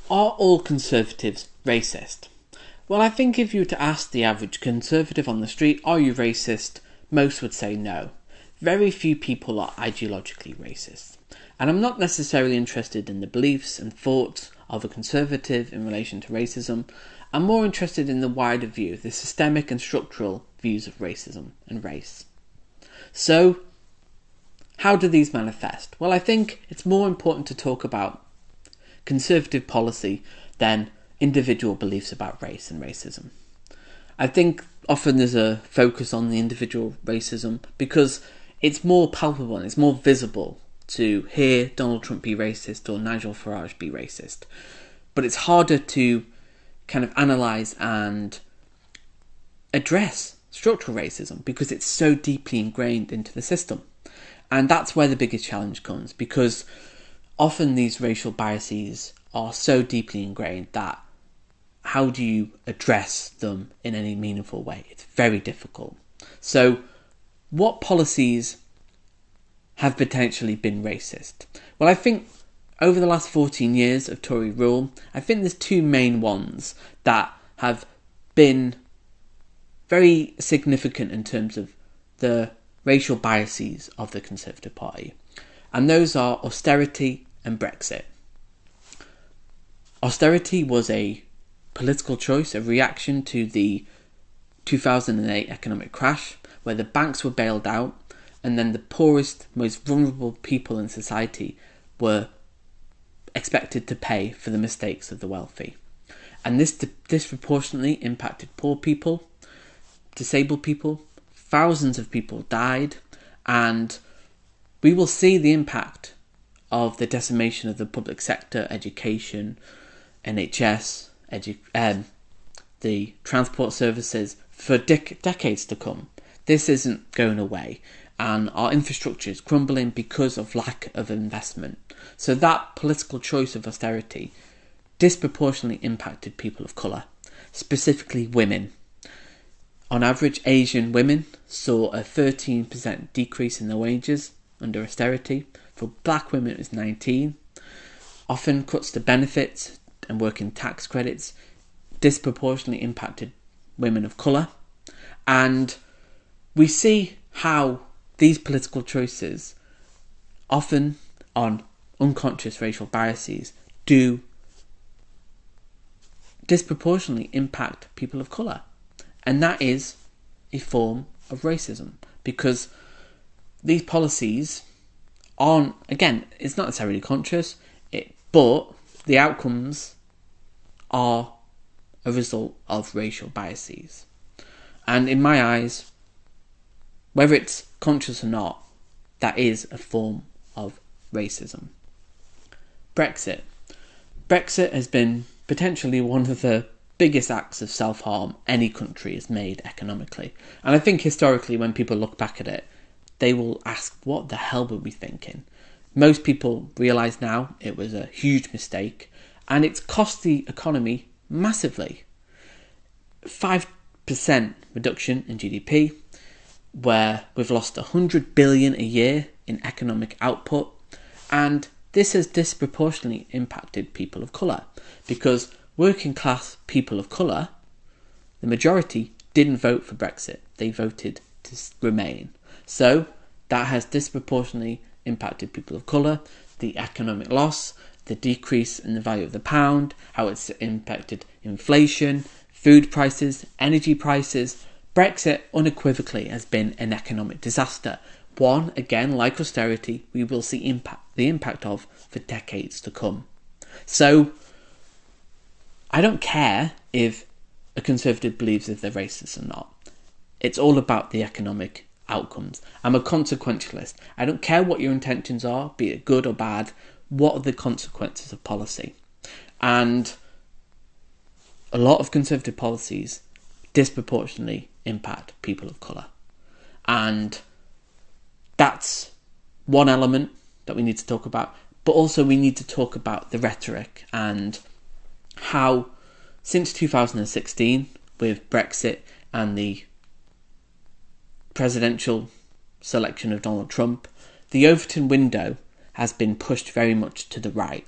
Are all Conservatives racist? Well, I think if you were to ask the average Conservative on the street, are you racist? Most would say no. Very few people are ideologically racist. And I'm not necessarily interested in the beliefs and thoughts of a Conservative in relation to racism. I'm more interested in the wider view, the systemic and structural views of racism and race. So, how do these manifest? Well, I think it's more important to talk about Conservative policy than individual beliefs about race and racism. I think often there's a focus on the individual racism because it's more palpable and it's more visible to hear Donald Trump be racist or Nigel Farage be racist. But it's harder to kind of analyse and address structural racism because it's so deeply ingrained into the system. And that's where the biggest challenge comes, because often these racial biases are so deeply ingrained that how do you address them in any meaningful way? It's very difficult. So, what policies have potentially been racist? Well, I think over the last 14 years of Tory rule, I think there's two main ones that have been very significant in terms of the racial biases of the Conservative Party. And those are austerity and Brexit. Austerity was a political choice, a reaction to the 2008 economic crash, where the banks were bailed out and then the poorest, most vulnerable people in society were expected to pay for the mistakes of the wealthy. And this disproportionately impacted poor people, disabled people. Thousands of people died, and we will see the impact of the decimation of the public sector, education, NHS, the transport services for decades to come. This isn't going away, and our infrastructure is crumbling because of lack of investment. So that political choice of austerity disproportionately impacted people of colour, specifically women. On average, Asian women saw a 13% decrease in their wages under austerity. For black women, it was 19%. Often cuts to benefits and working tax credits disproportionately impacted women of colour. And we see how these political choices, often on unconscious racial biases, do disproportionately impact people of colour. And that is a form of racism, because these policies aren't, again, it's not necessarily conscious, but the outcomes are a result of racial biases. And in my eyes, whether it's conscious or not, that is a form of racism. Brexit. Brexit has been potentially one of the biggest acts of self-harm any country has made economically. And I think historically, when people look back at it, they will ask, what the hell were we thinking? Most people realise now it was a huge mistake, and it's cost the economy massively. 5% reduction in GDP, where we've lost 100 billion a year in economic output, and this has disproportionately impacted people of colour, because working class people of colour, the majority, didn't vote for Brexit. They voted to remain. So that has disproportionately impacted people of colour, the economic loss, the decrease in the value of the pound, how it's impacted inflation, food prices, energy prices. Brexit unequivocally has been an economic disaster. One, again, like austerity, we will see the impact of for decades to come. So I don't care if a Conservative believes if they're racist or not. It's all about the economic outcomes. I'm a consequentialist. I don't care what your intentions are, be it good or bad. What are the consequences of policy? And a lot of Conservative policies disproportionately impact people of colour. And that's one element that we need to talk about. But also we need to talk about the rhetoric and how since 2016, with Brexit and the presidential selection of Donald Trump, the Overton window has been pushed very much to the right,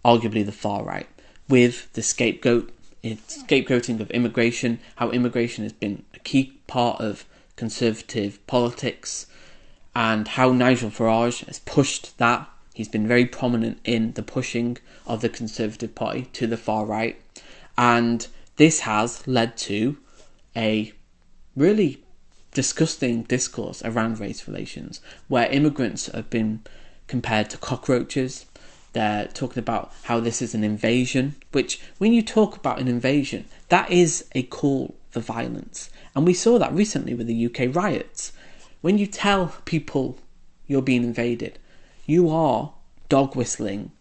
arguably the far right. with the scapegoating of immigration, how immigration has been a key part of Conservative politics, and how Nigel Farage has pushed that. He's been very prominent in the pushing of the Conservative Party to the far right, and this has led to a really disgusting discourse around race relations, where immigrants have been compared to cockroaches. They're talking about how this is an invasion, which, when you talk about an invasion, that is a call for violence. And we saw that recently with the UK riots. When you tell people you're being invaded, you are dog whistling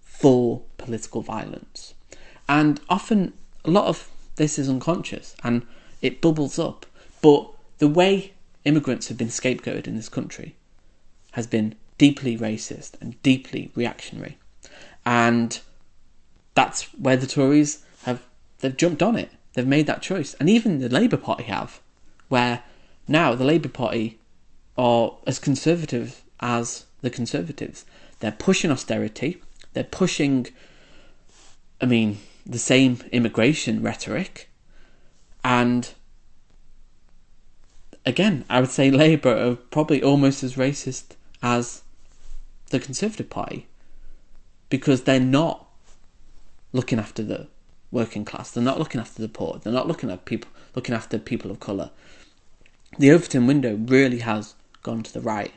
for political violence. And often, a lot of this is unconscious and it bubbles up. But the way immigrants have been scapegoated in this country has been deeply racist and deeply reactionary. And that's where the Tories they've jumped on it. They've made that choice. And even the Labour Party have, where now the Labour Party are as conservative as the Conservatives. They're pushing austerity. They're pushing, the same immigration rhetoric. And again, I would say Labour are probably almost as racist as the Conservative Party, because they're not looking after the working class. They're not looking after the poor. They're not looking after people of colour. The Overton window really has gone to the right,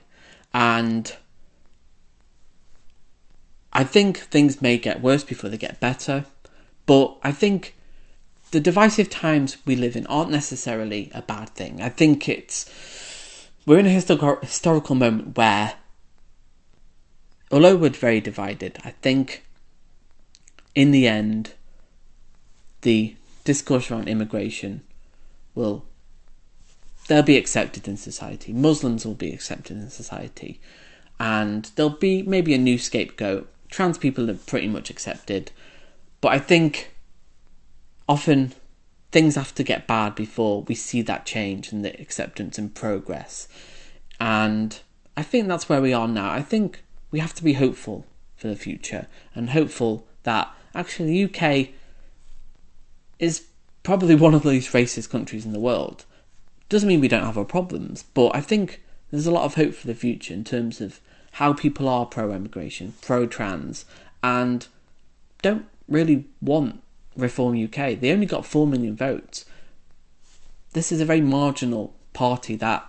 and I think things may get worse before they get better. But I think the divisive times we live in aren't necessarily a bad thing. I think we're in a historical moment where, although we're very divided, I think in the end, the discourse around immigration they'll be accepted in society. Muslims will be accepted in society. And there'll be maybe a new scapegoat. Trans people are pretty much accepted. But I think often things have to get bad before we see that change and the acceptance and progress. And I think that's where we are now. I think we have to be hopeful for the future and hopeful that actually the UK is probably one of the least racist countries in the world. Doesn't mean we don't have our problems, but I think there's a lot of hope for the future in terms of how people are pro-immigration, pro-trans, and don't really want Reform UK. They only got 4 million votes. This is a very marginal party that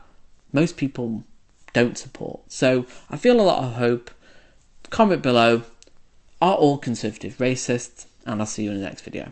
most people don't support. So I feel a lot of hope. Comment below, are all Conservative racist? And I'll see you in the next video.